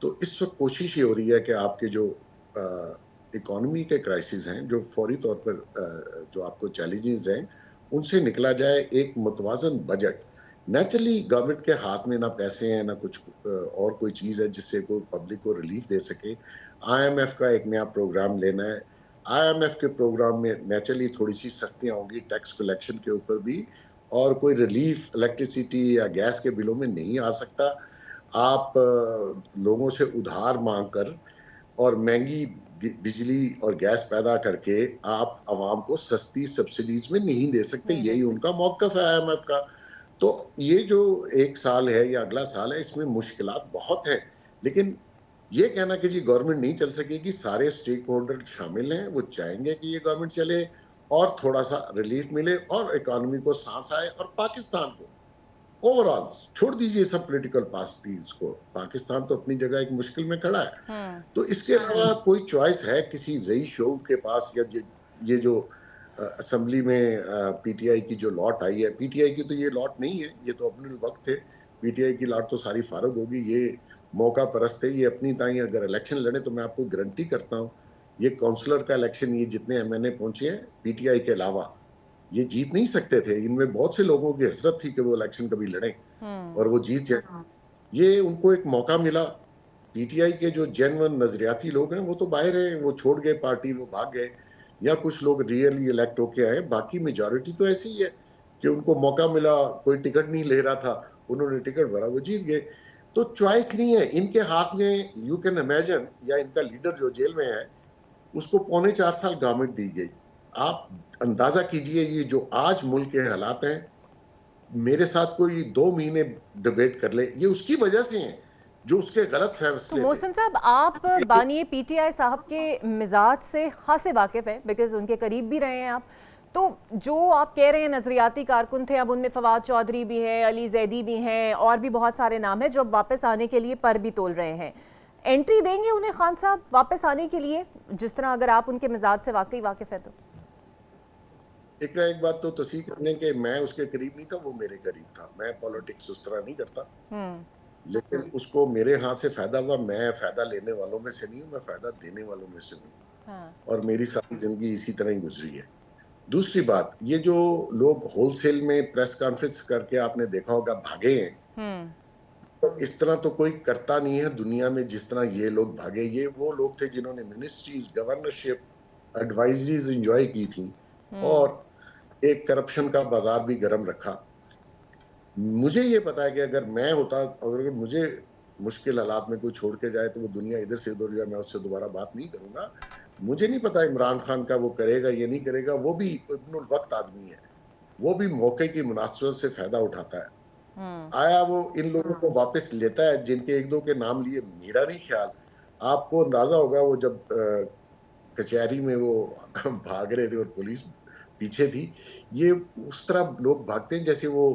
Speaker 4: तो इस वक्त कोशिश ये हो रही है कि आपके जो इकोनॉमी के क्राइसिस हैं, जो फौरी तौर पर जो आपको चैलेंजेस हैं, उनसे निकला जाए। एक मुतवाजन बजट, नेचुरली गवर्नमेंट के हाथ में ना पैसे हैं ना कुछ और कोई चीज़ है जिससे कोई पब्लिक को रिलीफ दे सके। IMF का एक नया प्रोग्राम लेना है। IMF के प्रोग्राम में नेचुरली थोड़ी सी सख्तियाँ होंगी टैक्स कलेक्शन के ऊपर भी, और कोई रिलीफ इलेक्ट्रिसिटी या गैस के बिलों में नहीं आ सकता। आप लोगों से उधार मांग कर और महंगी बिजली और गैस पैदा करके आप आवाम को सस्ती सब्सिडीज में नहीं दे सकते। यही उनका मौक़िफ़ है IMF का। तो ये जो 1 साल है या अगला साल है, इसमें मुश्किलात बहुत हैं, लेकिन ये कहना कि जी गवर्नमेंट नहीं चल सकेगी, सारे स्टेक होल्डर शामिल हैं, वो चाहेंगे कि ये गवर्नमेंट चले और थोड़ा सा रिलीफ मिले और इकोनॉमी को सांस आए, और पाकिस्तान को ओवरऑल, छोड़ दीजिए सब पॉलिटिकल पार्टीज को, पाकिस्तान तो अपनी जगह एक मुश्किल में खड़ा है। तो इसके अलावा कोई चॉइस है किसी ज़ई शोव के पास? या ये जो असेंबली में PTI की जो लॉट आई है, PTI की तो ये लॉट नहीं है, ये तो अपने वक्त थे। PTI की लॉट तो सारी फारग होगी। ये मौका परस्त है, ये अपनी ताई अगर इलेक्शन लड़े तो मैं आपको गारंटी करता हूँ ये काउंसलर का इलेक्शन, ये जितने MNA पहुंचे हैं PTI के अलावा, ये जीत नहीं सकते थे। इनमें बहुत से लोगों की हसरत थी कि वो इलेक्शन कभी लड़े और वो जीत जाए। ये उनको एक मौका मिला। PTI के जो जेन्युइन नजरियाती लोग हैं वो तो बाहर हैं, वो छोड़ गए पार्टी, वो भाग गए, या कुछ लोग रियली इलेक्ट होके आए। बाकी मेजॉरिटी तो ऐसी ही है कि उनको मौका मिला, कोई टिकट नहीं ले रहा था, उन्होंने टिकट भरा, वो जीत गए। तो चॉइस नहीं है इनके हाथ में। यू कैन इमेजिन, या इनका लीडर जो जेल में है उसको 4.25 साल गवर्नमेंट दी गई। आप अंदाजा कीजिए ये जो आज मुल्क के हालात हैं, मेरे साथ कोई 2 महीने डिबेट कर ले, ये उसकी वजह से हैं जो उसके गलत फैसले।
Speaker 1: तो मोहसिन साहब, आप बानिए PTI साहब के मिजाज से खासे वाकिफ़ हैं, बिकॉज उनके करीब भी रहे हैं आप। तो जो आप कह रहे हैं नजरियाती कारकुन थे, अब उनमें फवाद चौधरी भी है, अली जैदी भी हैं, और भी बहुत सारे नाम हैं जो अब वापस आने के लिए पर भी तोल रहे हैं। एंट्री देंगे उन्हें खान साहब वापस आने के लिए, जिस तरह, अगर आप उनके मिजाज से वाकई वाकिफ़ है तो?
Speaker 4: एक बात तो तस्दीक करने के, मैं उसके करीब नहीं था, वो मेरे करीब था। मैं पॉलिटिक्स उस तरह नहीं करता, लेकिन उसको मेरे हाथ से फायदा हुआ। मैं फायदा लेने वालों में से नहीं हूँ, मैं फायदा देने वालों में से हूँ। और मेरी सारी जिंदगी इसी तरह ही गुजरी है। दूसरी बात, ये जो लोग होलसेल में प्रेस कॉन्फ्रेंस करके आपने देखा होगा भागे हैं, इस तरह तो कोई करता नहीं है दुनिया में जिस तरह ये लोग भागे। ये वो लोग थे जिन्होंने मिनिस्ट्रीज, गवर्नरशिप, एडवाइजरीज एंजॉय की थी और एक करप्शन का बाजार भी गर्म रखा। मुझे ये पता है कि अगर मैं होता, अगर मुझे मुश्किल हालात में कोई छोड़ के जाए तो वो दुनिया इधर से उधर जाए, मैं उससे दोबारा बात नहीं करूंगा। मुझे नहीं पता इमरान खान का वो करेगा ये नहीं करेगा। वो भी इब्नुल वक्त आदमी है, वो भी मौके की मुनासिबत से फायदा उठाता है। आया वो इन लोगों को वापस लेता है जिनके एक दो के नाम लिए, मेरा नहीं ख्याल। आपको अंदाजा होगा वो जब कचहरी में वो भाग रहे थे और पुलिस पीछे थी, ये उस तरह लोग भागते हैं जैसे वो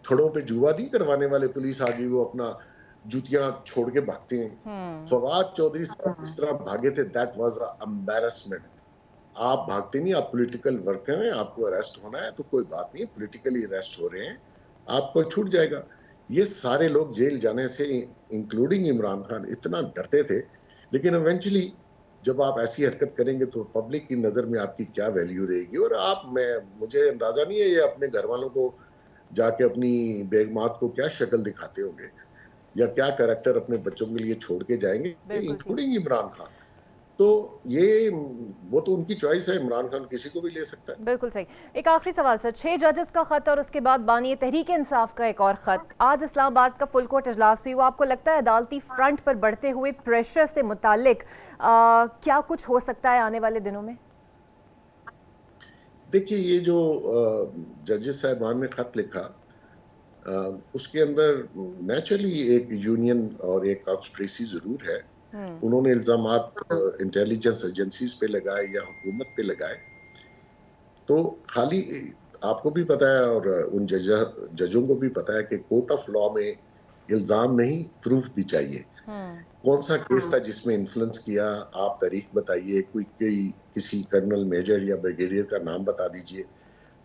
Speaker 4: थोड़ों पे जुआ नहीं करवाने वाले पुलिस आ गई, वो अपना जूतियां छोड़ के भागते हैं। फवाद चौधरी साहब इस तरह भागे थे, दैट वाज एम्बैरसमेंट। आप भागते नहीं, आप पॉलिटिकल वर्कर हैं, आपको अरेस्ट होना है तो कोई बात नहीं, पॉलिटिकली अरेस्ट हो रहे हैं, आपको छूट जाएगा। ये सारे लोग जेल जाने से इंक्लूडिंग इमरान खान इतना डरते थे, लेकिन इवेंचुअली जब आप ऐसी हरकत करेंगे तो पब्लिक की नजर में आपकी क्या वैल्यू रहेगी। और मुझे अंदाजा नहीं है ये अपने घर वालों को जाके अपनी बेगमात को क्या शक्ल दिखाते होंगे या क्या कैरेक्टर अपने बच्चों के लिए छोड़ के जाएंगे, इंक्लूडिंग इमरान खान। तो ये वो तो उनकी चॉइस है, इमरान खान किसी को भी ले सकता है।
Speaker 1: बिल्कुल सही। एक आखिरी सवाल सर, 6 जजेस का खत और उसके बाद बानी तहरीक इंसाफ का एक और खत, आज इस्लामाबाद का फुल कोर्ट इजलास भी, वो आपको लगता है अदालती फ्रंट पर बढ़ते हुए प्रेशर से मुतालिक क्या कुछ हो सकता है आने वाले दिनों में?
Speaker 4: देखिए, ये जो जजेस साहबान ने खत लिखा उसके अंदर नेचुरली एक यूनियन और एक कॉन्स्पिरेसी जरूर है। उन्होंने इल्जामात इंटेलिजेंस एजेंसीज पे लगाए या हुकूमत पे लगाए, तो खाली आपको भी पता है और उन जजों को भी पता है कि कोर्ट ऑफ लॉ में इल्जाम नहीं, प्रूफ भी चाहिए। कौन सा केस था जिसमें इन्फ्लुएंस किया, आप तारीख बताइए, कोई किसी कर्नल, मेजर या ब्रिगेडियर का नाम बता दीजिए।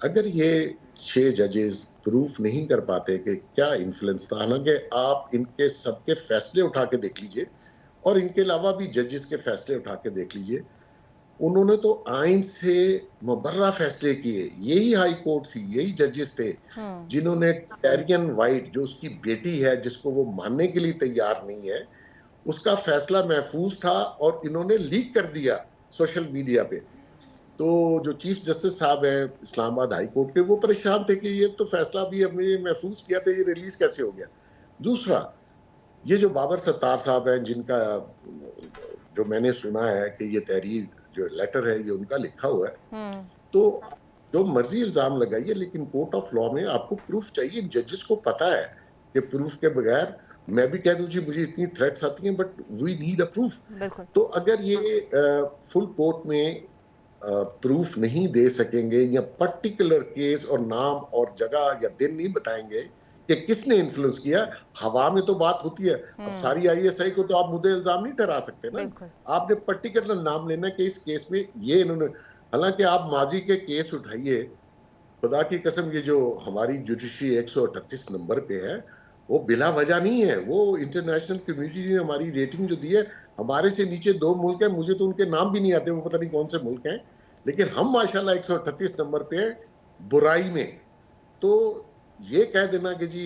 Speaker 4: अगर ये 6 जजेस प्रूफ नहीं कर पाते कि क्या इन्फ्लुएंस था, हालांकि आप इनके सबके फैसले उठा के देख लीजिए और इनके अलावा भी जजेस के फैसले उठा के देख लीजिए, उन्होंने तो आइन से मुबर्रा फैसले किए। यही हाई कोर्ट थी, यही जजेस थे जिन्होंने टेरियन वाइट, जो उसकी बेटी है जिसको वो मानने के लिए तैयार नहीं है, उसका फैसला महफूज था और इन्होंने लीक कर दिया सोशल मीडिया पे। तो जो चीफ जस्टिस साहब हैं इस्लामाबाद हाई कोर्ट के, वो परेशान थे कि ये तो फैसला भी हमने महफूज किया था, ये रिलीज कैसे हो गया। दूसरा, ये जो बाबर सत्तार साहब हैं, जिनका जो मैंने सुना है कि ये तहरीर जो लेटर है ये उनका लिखा हुआ है, तो जो मर्जी इल्जाम लगाइए, लेकिन कोर्ट ऑफ लॉ में आपको प्रूफ चाहिए। जजेस को पता है कि प्रूफ के बगैर, मैं भी कह दूं जी मुझे इतनी थ्रेट्स आती हैं but we need a proof. तो अगर ये फुल कोर्ट में प्रूफ नहीं दे सकेंगे या पर्टिकुलर केस और नाम और जगह या दिन नहीं बताएंगे कि किसने इन्फ्लुएंस किया, हवा में तो बात होती है। अब सारी आईएसआई को तो आप मुद्दे इल्जाम नहीं ठहरा सकते ना, आपने पर्टिकुलर नाम लेना कि इस केस में ये इन्होंने। हालांकि आप माजी के केस उठाइए, खुदा की कसम, ये जो हमारी जुडिशरी 138 नंबर पे है वो बिला वजह नहीं है। वो इंटरनेशनल कम्युनिटी ने हमारी रेटिंग जो दी है, हमारे से नीचे 2 मुल्क हैं, मुझे तो उनके नाम भी नहीं आते, वो पता नहीं कौन से मुल्क हैं, लेकिन हम माशाल्लाह 138 नंबर पे हैं बुराई में। तो ये कह देना कि जी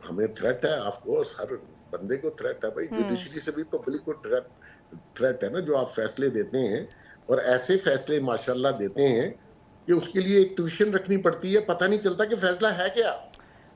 Speaker 4: हमें थ्रेट है, ऑफ कोर्स हर बंदे को थ्रेट है भाई, जुडिशरी से भी पब्लिक को थ्रेट है ना, जो आप फैसले देते हैं और ऐसे फैसले माशाल्लाह देते हैं कि उसके लिए एक ट्यूशन रखनी पड़ती है, पता नहीं चलता कि फैसला है क्या।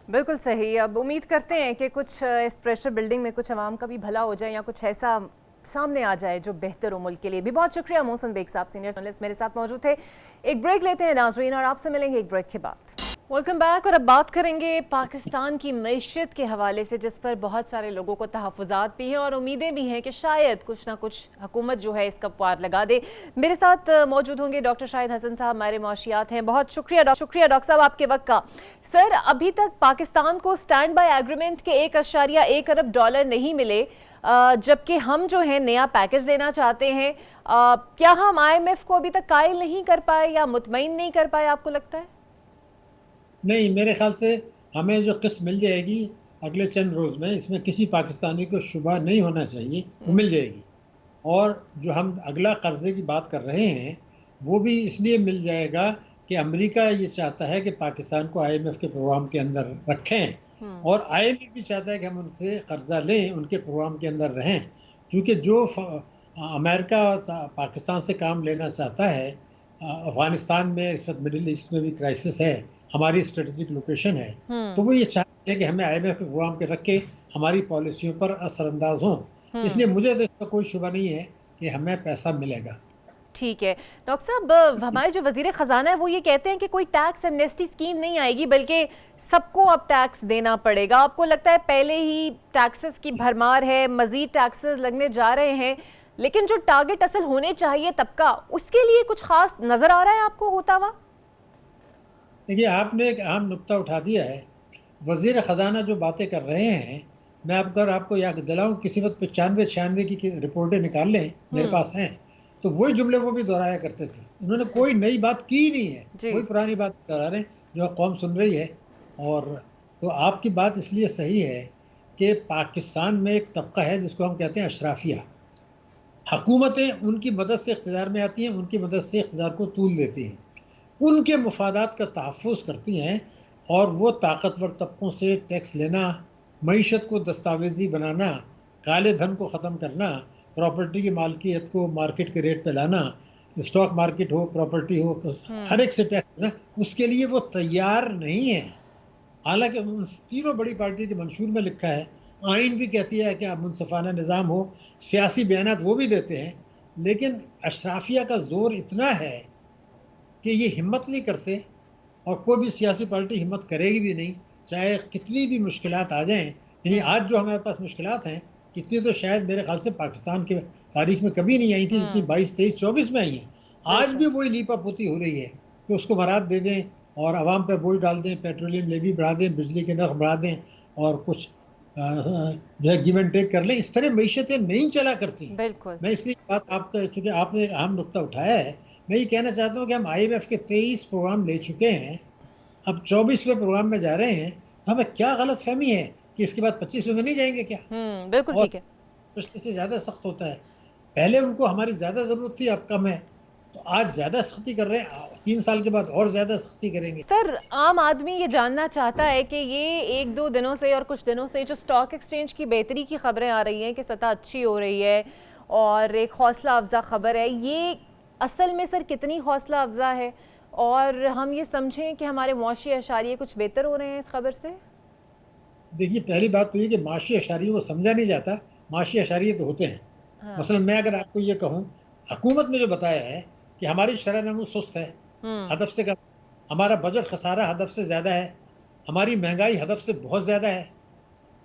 Speaker 1: बिल्कुल सही। अब उम्मीद करते हैं कि कुछ इस प्रेशर बिल्डिंग में कुछ आवाम का भी भला हो जाए या कुछ ऐसा सामने आ जाए जो बेहतर हो मुल्क के लिए भी। बहुत शुक्रिया मोहसिन बेग साहब, सीनियर जर्नलिस्ट मेरे साथ मौजूद थे। एक ब्रेक लेते हैं नाजरीन और आपसे मिलेंगे एक ब्रेक के बाद। Welcome back. और अब बात करेंगे पाकिस्तान की मैशियत के हवाले से, जिस पर बहुत सारे लोगों को तहफ़्फ़ुज़ात भी हैं और उम्मीदें भी हैं कि शायद कुछ ना कुछ हुकूमत जो है इसका पार लगा दे। मेरे साथ मौजूद होंगे डॉक्टर शाहिद हसन साहब, हमारे मौशियात हैं। बहुत शुक्रिया डॉक्टर साहब आपके वक्त का। सर, अभी तक पाकिस्तान को स्टैंड बाय एग्रीमेंट के $1.1 अरब नहीं मिले, जबकि हम जो है नया पैकेज लेना चाहते हैं। क्या हम IMF को अभी तक कायल नहीं कर पाए या मुतमईन नहीं कर पाए, आपको लगता है?
Speaker 5: नहीं, मेरे ख्याल से हमें जो किस्त मिल जाएगी अगले चंद रोज़ में, इसमें किसी पाकिस्तानी को शुबा नहीं होना चाहिए, वो मिल जाएगी। और जो हम अगला कर्जे की बात कर रहे हैं वो भी इसलिए मिल जाएगा कि अमेरिका ये चाहता है कि पाकिस्तान को IMF के प्रोग्राम के अंदर रखें और IMF भी चाहता है कि हम उनसे कर्जा लें, उनके प्रोग्राम के अंदर रहें, क्योंकि जो अमेरिका पाकिस्तान से काम लेना चाहता है, अफगानिस्तान में इस वक्त मिडिल ईस्ट में भी क्राइसिस है, हमारी स्ट्रेटेजिक लोकेशन है, तो वो ये चाहते हैं कि हमें IMF के प्रोग्राम के रख के हमारी पॉलिसियों पर असरअंदाज हों। इसलिए मुझे तो इसका कोई शुबा नहीं है कि हमें पैसा मिलेगा।
Speaker 1: ठीक है डॉक्टर साहब, हमारे जो वजीर खजाना है वो ये कहते हैं कि कोई टैक्स एमनेस्टी स्कीम नहीं आएगी, बल्कि सबको अब टैक्स देना पड़ेगा। आपको लगता है पहले ही टैक्सेस की भरमार है, मजीद टैक्सेस लगने जा रहे हैं, लेकिन जो टारगेट असल होने चाहिए तबका, उसके लिए कुछ खास नजर आ रहा है आपको होता हुआ?
Speaker 5: देखिए, आपने एक अहम नुक्ता उठा दिया है। वजीर खजाना जो बातें कर रहे हैं, मैं आपको याद दिलाऊं, किसी वक्त 95-96 की रिपोर्टें निकाल लें, मेरे पास हैं, तो वही जुमले वो भी दोहराया करते थे। इन्होंने कोई नई बात की नहीं है, कोई पुरानी बात दोहरा रहे जो कौम सुन रही है। और तो आपकी बात इसलिए सही है कि पाकिस्तान में एक तबका है जिसको हम कहते हैं अशराफिया। हुकूमतें उनकी मदद से इक़्तिदार में आती हैं, उनकी मदद से इक़्तिदार को तूल देती हैं, उनके मफादात का तहफ़्फ़ुज़ करती हैं, और वो ताकतवर तबकों से टैक्स लेना, मईशत को दस्तावेजी बनाना, काले धन को ख़त्म करना, प्रॉपर्टी की मालकियत को मार्केट के रेट पे लाना, स्टॉक मार्केट हो, प्रॉपर्टी हो, हर एक से टैक्स देना, उसके लिए वो तैयार नहीं है। हालांकि उन तीनों बड़ी पार्टी के मंशूर में लिखा है, आइन भी कहती है कि आप मुनसफाना निज़ाम हो, सियासी बयानात वो भी देते हैं, लेकिन अशराफिया का ज़ोर इतना है कि ये हिम्मत नहीं करते, और कोई भी सियासी पार्टी हिम्मत करेगी भी नहीं, चाहे कितनी भी मुश्किलात आ जाएं। यानी आज जो हमारे पास मुश्किलात हैं, इतनी तो शायद मेरे ख्याल से पाकिस्तान की तारीख में कभी नहीं आई थी जितनी 22, 23, 24 में आई है। आज भी वही लीपापोती हो रही है कि उसको बरात दे दें और आवाम पे बोझ डाल दें, पेट्रोलियम लेवी बढ़ा दें, बिजली के नर्ख बढ़ा दें, और कुछ जो है गिव एंड टेक कर लें। इस तरह मईशतें नहीं चला करती।
Speaker 1: बिल्कुल।
Speaker 5: मैं इसलिए बात आपका, चूँकि आपने एक अहम नुक्ता उठाया है, मैं ये कहना चाहता हूँ कि हम IMF के 23 प्रोग्राम ले चुके हैं, अब 24वें प्रोग्राम में जा रहे हैं, तो हमें क्या गलत फहमी है कि इसके बाद 25वें में नहीं जाएंगे क्या?
Speaker 1: बिल्कुल ठीक है।
Speaker 5: पिछले से ज़्यादा सख्त होता है। पहले उनको हमारी ज़्यादा ज़रूरत थी, अब कम है, तो आज ज़्यादा सख्ती कर रहे हैं, 3 साल के बाद और ज़्यादा सख्ती करेंगे।
Speaker 1: सर, आम आदमी ये जानना चाहता है कि ये 1-2 दिनों से और कुछ दिनों से जो स्टॉक एक्सचेंज की बेहतरी की खबरें आ रही हैं कि सतह अच्छी हो रही है और एक हौसला अफजा खबर है, ये असल में सर कितनी हौसला अफजा है, और हम ये समझें कि हमारे मुआशी अशारिये कुछ बेहतर हो रहे हैं इस खबर से?
Speaker 5: देखिए, पहली बात तो ये कि माशी अशारिये को समझा नहीं जाता, माशी अशारिये तो होते हैं।
Speaker 1: हाँ।
Speaker 5: मसलन मैं अगर आपको ये कहूँ, हुकूमत ने जो बताया है कि हमारी शरह नमू सुस्त है, हदफ से कम, हमारा बजट खसारा हदफ से ज़्यादा है, हमारी महंगाई हदफ से बहुत ज़्यादा है,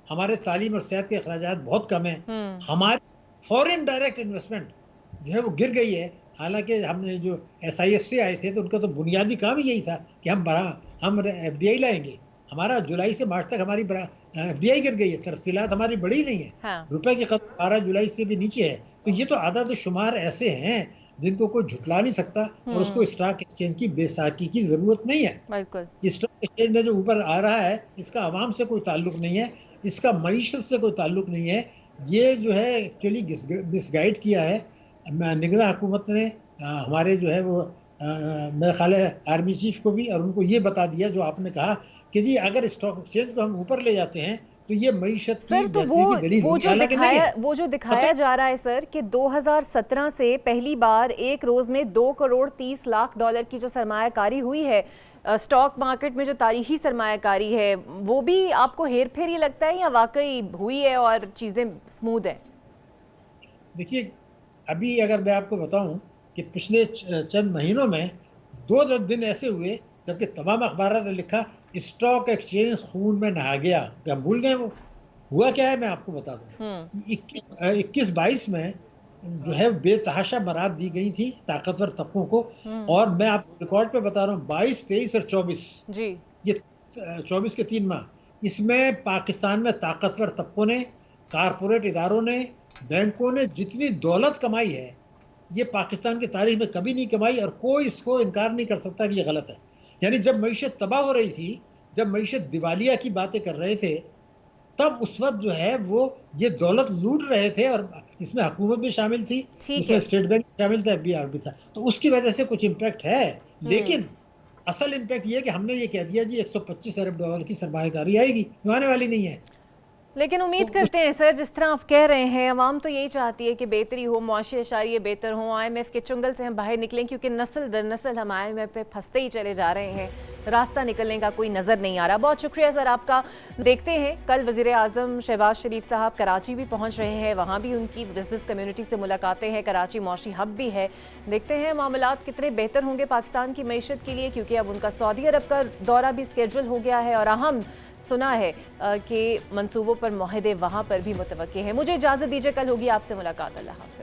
Speaker 5: हमारे तालीम और सेहत के अखराजात बहुत कम हैं, हमारी फॉरेन डायरेक्ट इन्वेस्टमेंट जो है वो गिर गई है। हालांकि हमने जो SIF से आए थे तो उनका तो बुनियादी काम ही यही था कि हम FDI लाएंगे। हमारा जुलाई से मार्च तक हमारी FDI गिर गई है, तरसीलात हमारी बढ़ी नहीं है।
Speaker 1: हाँ।
Speaker 5: रुपए की कदर 12 जुलाई से भी नीचे है। तो ये तो आदाद शुमार ऐसे हैं जिनको कोई झुटला नहीं सकता, और उसको स्टॉक एक्सचेंज की बेसाकी की जरूरत नहीं है।
Speaker 1: बिल्कुल।
Speaker 5: स्टॉक एक्सचेंज में जो ऊपर आ रहा है, इसका आवाम से कोई ताल्लुक नहीं है, इसका मईशत से कोई ताल्लुक नहीं है। ये जो है एक्चुअली मिसगाइड किया है निगरान हुकूमत ने, हमारे जो है वो मेरा ख्याल है आर्मी चीफ को भी, और उनको ये बता दिया जो आपने कहा कि जी अगर स्टॉक एक्सचेंज को हम ऊपर ले जाते हैं तो ये मईशत की
Speaker 1: सर, तो
Speaker 5: बेहतरी की दलील
Speaker 1: वो जो दिखाया जा रहा है सर कि 2017 से पहली बार एक रोज में $2.30 की जो सरमायाकारी हुई है स्टॉक मार्केट में, जो तारीखी सरमायाकारी है, वो भी आपको हेर फेर ही लगता है या वाकई हुई है और चीजें स्मूथ है?
Speaker 5: देखिए, अभी अगर मैं आपको बताऊं कि पिछले चंद महीनों में 2 दिन ऐसे हुए जबकि तमाम अखबार ने लिखा स्टॉक एक्सचेंज खून में नहा गया। क्या भूल गए? वो हुआ क्या है मैं आपको बता दूं। 21-22 में जो है बेतहाशा बरात दी गई थी ताकतवर तबकों को, और मैं आपको रिकॉर्ड पे बता रहा हूँ 22, 23 और 24
Speaker 1: जी,
Speaker 5: ये 24 के 3 माह, इसमें पाकिस्तान में ताकतवर तबकों ने, कारपोरेट इदारों ने, बैंकों ने जितनी दौलत कमाई है ये पाकिस्तान की तारीख में कभी नहीं कमाई, और कोई इसको इनकार नहीं कर सकता कि ये गलत है। यानी जब मईशत तबाह हो रही थी, जब मईशत दिवालिया की बातें कर रहे थे, तब उस वक्त जो है वो ये दौलत लूट रहे थे, और इसमें हुकूमत भी शामिल थी, इसमें स्टेट बैंक शामिल था, FBR भी था, तो उसकी वजह से कुछ इम्पैक्ट है। लेकिन असल इम्पैक्ट ये है कि हमने ये कह दिया जी $125 अरब की सरमाएदारी आएगी, जो आने वाली नहीं है।
Speaker 1: लेकिन उम्मीद करते हैं सर, जिस तरह आप कह रहे हैं, अवाम तो यही चाहती है कि बेहतरी हो, मुआशी अशारिये बेहतर हो, IMF के चुंगल से हम बाहर निकलें, क्योंकि नस्ल दर नस्ल हम IMF पे फंसते ही चले जा रहे हैं, रास्ता निकलने का कोई नज़र नहीं आ रहा। बहुत शुक्रिया सर आपका। देखते हैं, कल वज़ीर आज़म शहबाज शरीफ साहब कराची भी पहुँच रहे हैं, वहाँ भी उनकी बिजनेस कम्यूनिटी से मुलाकातें हैं, कराची मौशी हब भी है। देखते हैं मामलात कितने बेहतर होंगे पाकिस्तान की मईशत के लिए, क्योंकि अब उनका सऊदी अरब का दौरा भी स्केड्यूल हो गया है और अहम सुना है कि मंसूबों पर मुआहदे वहाँ पर भी मुतवक्के हैं। मुझे इजाज़त दीजिए, कल होगी आपसे मुलाकात। अल्लाह हाफ़िज़।